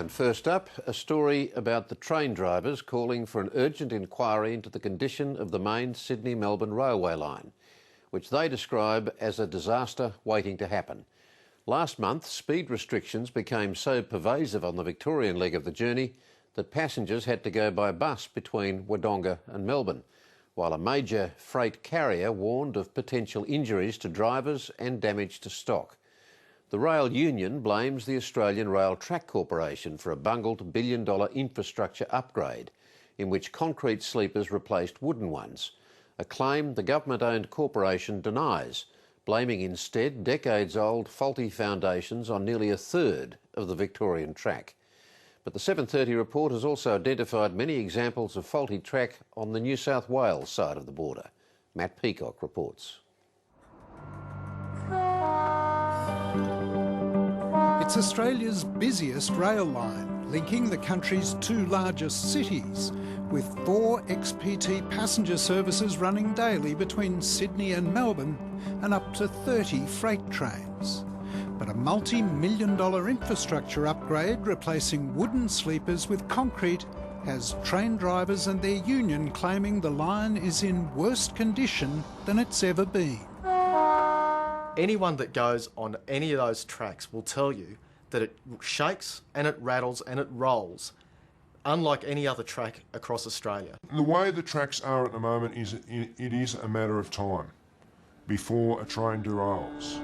And first up, a story about the train drivers calling for an urgent inquiry into the condition of the main Sydney-Melbourne railway line, which they describe as a disaster waiting to happen. Last month, speed restrictions became so pervasive on the Victorian leg of the journey that passengers had to go by bus between Wodonga and Melbourne, while a major freight carrier warned of potential injuries to drivers and damage to stock. The rail union blames the Australian Rail Track Corporation for a bungled billion-dollar infrastructure upgrade in which concrete sleepers replaced wooden ones, a claim the government-owned corporation denies, blaming instead decades-old faulty foundations on nearly a third of the Victorian track. But the 7:30 report has also identified many examples of faulty track on the New South Wales side of the border. Matt Peacock reports. It's Australia's busiest rail line, linking the country's two largest cities, with 4 XPT passenger services running daily between Sydney and Melbourne and up to 30 freight trains. But a multi-million-dollar infrastructure upgrade replacing wooden sleepers with concrete has train drivers and their union claiming the line is in worse condition than it's ever been. Anyone that goes on any of those tracks will tell you that it shakes and it rattles and it rolls, unlike any other track across Australia. The way the tracks are at the moment is it is a matter of time before a train derails.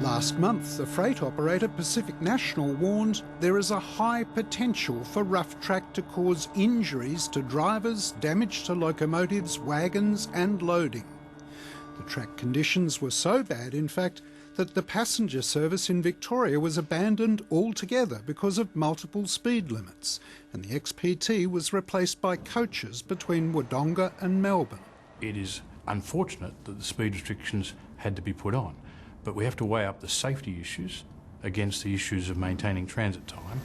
Last month, the freight operator Pacific National warned there is a high potential for rough track to cause injuries to drivers, damage to locomotives, wagons and loading. The track conditions were so bad, in fact, that the passenger service in Victoria was abandoned altogether because of multiple speed limits, and the XPT was replaced by coaches between Wodonga and Melbourne. It is unfortunate that the speed restrictions had to be put on, but we have to weigh up the safety issues against the issues of maintaining transit time.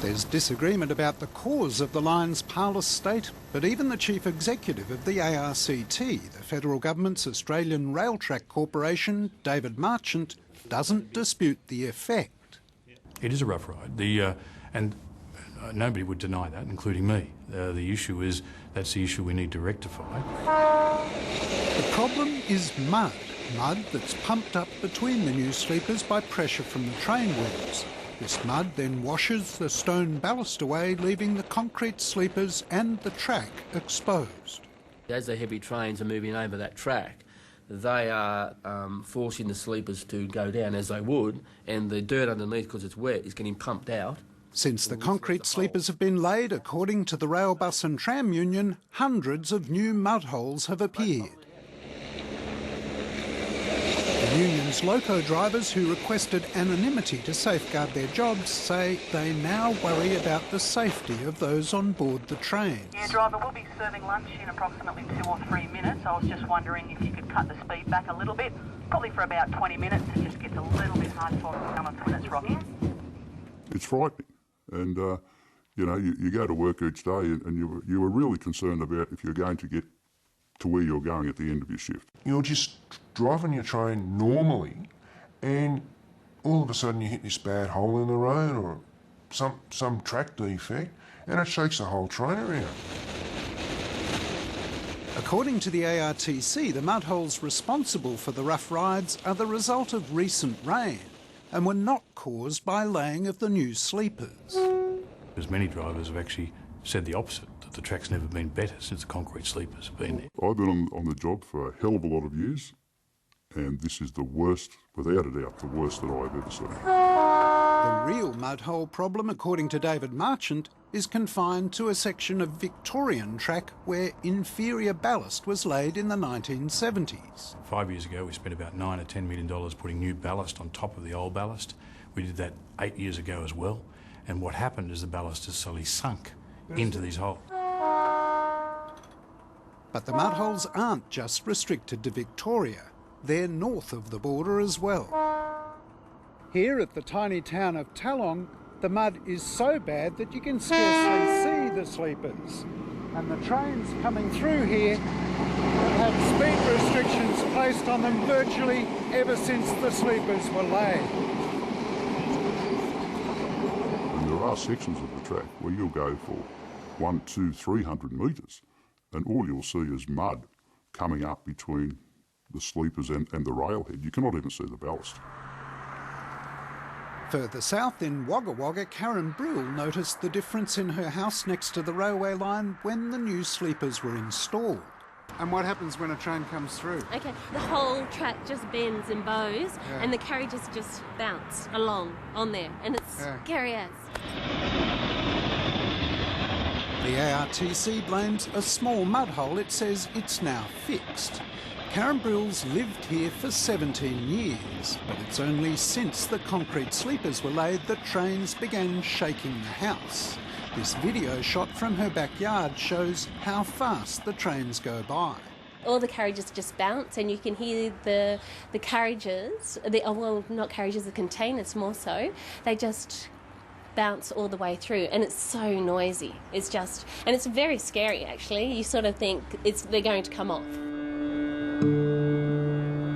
There's disagreement about the cause of the line's parlous state, but even the chief executive of the ARCT, the federal government's Australian Rail Track Corporation, David Marchant, doesn't dispute the effect. It is a rough ride, and nobody would deny that, including me. The issue is, that's the issue we need to rectify. The problem is mud that's pumped up between the new sleepers by pressure from the train wheels. This mud then washes the stone ballast away, leaving the concrete sleepers and the track exposed. As the heavy trains are moving over that track, they are forcing the sleepers to go down as they would, and the dirt underneath, because it's wet, is getting pumped out. Since the concrete sleepers have been laid, according to the Rail, Bus and Tram Union, hundreds of new mud holes have appeared. The union's loco drivers, who requested anonymity to safeguard their jobs, say they now worry about the safety of those on board the trains. Yeah, driver, we'll be serving lunch in approximately 2 or 3 minutes. I was just wondering if you could cut the speed back a little bit, probably for about 20 minutes. It just gets a little bit hard for balance when it's rocking. It's frightening, and you know, you go to work each day and you were really concerned about if you're going to get to where you're going at the end of your shift. You're just driving your train normally and all of a sudden you hit this bad hole in the road or some track defect and it shakes the whole train around. According to the ARTC, the mud holes responsible for the rough rides are the result of recent rain and were not caused by laying of the new sleepers. As many drivers have actually said the opposite, that the track's never been better since the concrete sleepers have been there. I've been on the job for a hell of a lot of years, and this is the worst, without a doubt, the worst that I've ever seen. The real mud hole problem, according to David Marchant, is confined to a section of Victorian track where inferior ballast was laid in the 1970s. 5 years ago we spent about $9 or $10 million putting new ballast on top of the old ballast. We did that 8 years ago as well, and what happened is the ballast has slowly sunk into these holes. But the mud holes aren't just restricted to Victoria. They're north of the border as well. Here at the tiny town of Tallong, the mud is so bad that you can scarcely see the sleepers. And the trains coming through here have had speed restrictions placed on them virtually ever since the sleepers were laid. are sections of the track where you'll go for 100, 200, 300 metres and all you'll see is mud coming up between the sleepers and the railhead. You cannot even see the ballast. Further south in Wagga Wagga, Karen Brill noticed the difference in her house next to the railway line when the new sleepers were installed. And what happens when a train comes through? Okay, the whole track just bends and bows, and the carriages just bounce along on there, and it's scary as. The ARTC blames a small mud hole it says it's now fixed. Karen Brill's lived here for 17 years, but it's only since the concrete sleepers were laid that trains began shaking the house. This video shot from her backyard shows how fast the trains go by. All the carriages just bounce, and you can hear the carriages, not carriages, the containers more so, they just bounce all the way through, and it's so noisy. And it's very scary actually. You sort of think they're going to come off.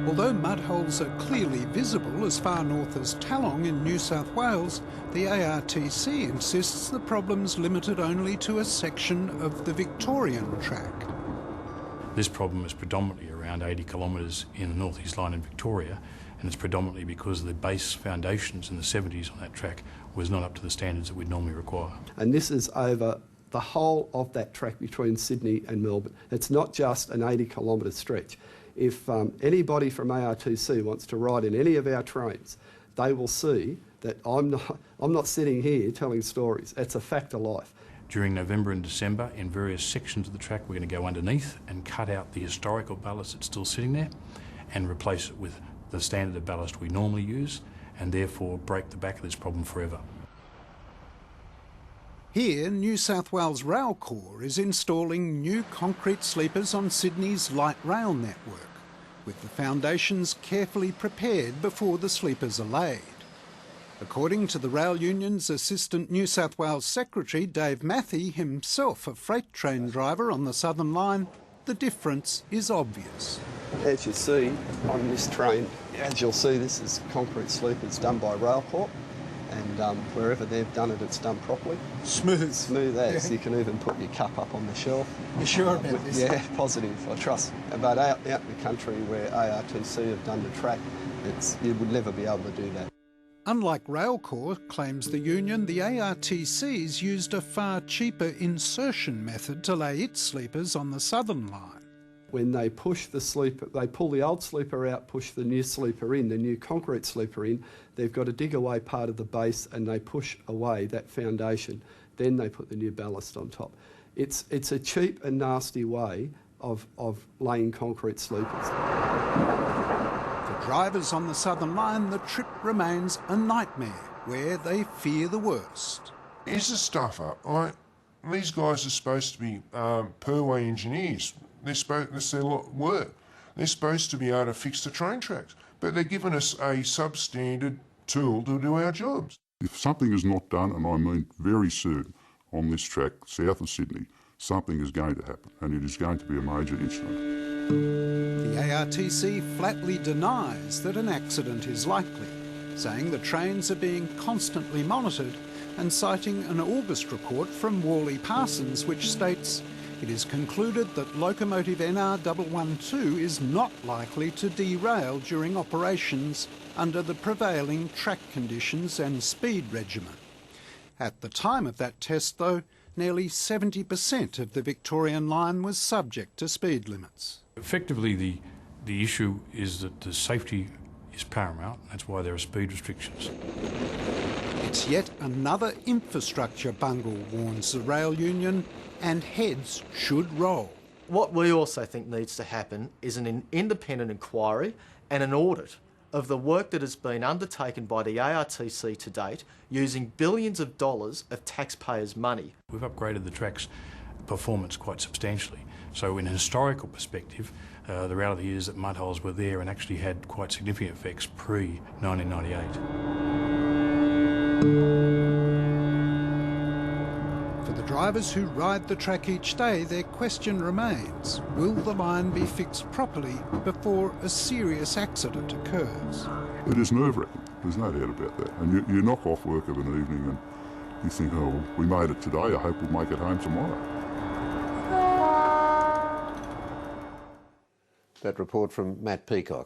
Although mud holes are clearly visible as far north as Tallong in New South Wales, the ARTC insists the problem's limited only to a section of the Victorian track. This problem is predominantly around 80 kilometres in the North East Line in Victoria, and it's predominantly because the base foundations in the 70s on that track was not up to the standards that we'd normally require. And this is over the whole of that track between Sydney and Melbourne. It's not just an 80 kilometre stretch. If anybody from ARTC wants to ride in any of our trains, they will see that I'm not sitting here telling stories. It's a fact of life. During November and December, in various sections of the track, we're going to go underneath and cut out the historical ballast that's still sitting there and replace it with the standard of ballast we normally use, and therefore break the back of this problem forever. Here, New South Wales Rail Corps is installing new concrete sleepers on Sydney's light rail network, with the foundations carefully prepared before the sleepers are laid. According to the Rail Union's Assistant New South Wales Secretary, Dave Matthey, himself a freight train driver on the Southern Line, the difference is obvious. As you see on this train, as you'll see, this is concrete sleepers done by Rail Corps, and wherever they've done it, it's done properly. Smooth. Smooth as. You can even put your cup up on the shelf. You're sure about this? Yeah, positive, I trust. But out in the country where ARTC have done the track, you would never be able to do that. Unlike Railcorp, claims the union, the ARTC's used a far cheaper insertion method to lay its sleepers on the Southern Line. When they push the sleeper, they pull the old sleeper out, push the new sleeper in, the new concrete sleeper in, they've got to dig away part of the base and they push away that foundation. Then they put the new ballast on top. It's a cheap and nasty way of laying concrete sleepers. For drivers on the Southern Line, the trip remains a nightmare where they fear the worst. Is the stuff up? These guys are supposed to be per-way engineers. That's their work. They're supposed to be able to fix the train tracks, but they're giving us a substandard tool to do our jobs. If something is not done, and I mean very soon, on this track south of Sydney, something is going to happen, and it is going to be a major incident. The ARTC flatly denies that an accident is likely, saying the trains are being constantly monitored and citing an August report from Worley Parsons which states it is concluded that locomotive NR 112 is not likely to derail during operations under the prevailing track conditions and speed regimen. At the time of that test, though, nearly 70% of the Victorian line was subject to speed limits. Effectively, the issue is that the safety is paramount. That's why there are speed restrictions. It's yet another infrastructure bungle, warns the rail union, and heads should roll. What we also think needs to happen is an independent inquiry and an audit of the work that has been undertaken by the ARTC to date using billions of dollars of taxpayers' money. We've upgraded the track's performance quite substantially. So in a historical perspective, the reality is that mud holes were there and actually had quite significant effects pre-1998. For the drivers who ride the track each day, their question remains, will the line be fixed properly before a serious accident occurs? It is nerve-wracking, there's no doubt about that. And you knock off work of an evening and You think, oh, well, we made it today, I hope we'll make it home tomorrow. That report from Matt Peacock.